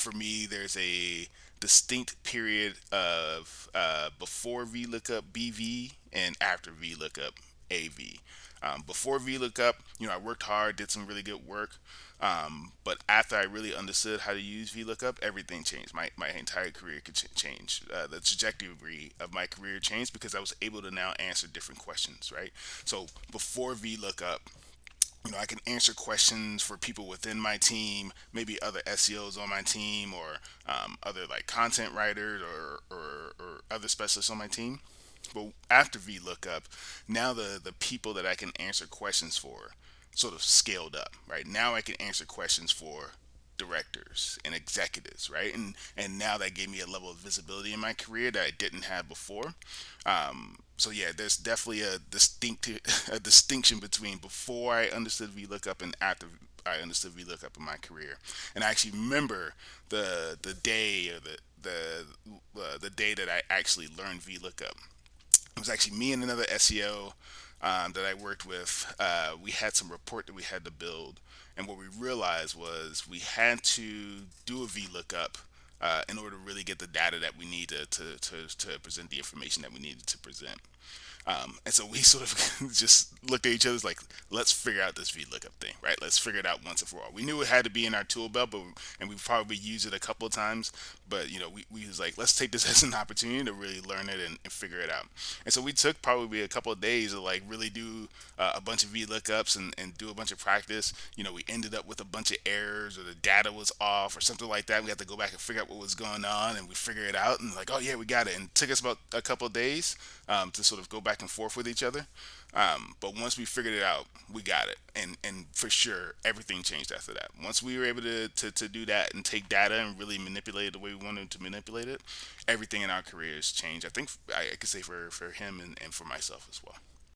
for me, there's a distinct period of before VLOOKUP BV and after VLOOKUP AV. Before VLOOKUP, I worked hard, did some really good work. But after I really understood how to use VLOOKUP, everything changed. My entire career could change. The trajectory of my career changed because I was able to now answer different questions, right? So before VLOOKUP, I can answer questions for people within my team, maybe other SEOs on my team, or other like content writers or other specialists on my team. But after VLOOKUP, now the people that I can answer questions for sort of scaled up, right? Now I can answer questions for directors and executives, right? And now that gave me a level of visibility in my career that I didn't have before. So yeah, there's definitely a distinction between before I understood VLOOKUP and after I understood VLOOKUP in my career. And I actually remember the day or the day that I actually learned VLOOKUP. It was actually me and another SEO that I worked with. We had some report that we had to build, and what we realized was we had to do a VLOOKUP in order to really get the data that we need to present the information that we needed to present. And so we sort of just looked at each other like, let's figure out this VLOOKUP thing, right? Let's figure it out once and for all. We knew it had to be in our tool belt, and we probably used it a couple of times, but we was like, let's take this as an opportunity to really learn it and figure it out. And so we took probably a couple of days to like really do a bunch of VLOOKUPs and do a bunch of practice. We ended up with a bunch of errors or the data was off or something like that. We had to go back and figure out what was going on, and we figure it out and like, oh yeah, we got it. And it took us about a couple of days to sort of go back and forth with each other. But once we figured it out, we got it, and for sure, everything changed after that. Once we were able to do that and take data and really manipulate it the way we wanted to manipulate it, everything in our careers changed. I think I could say for him and for myself as well.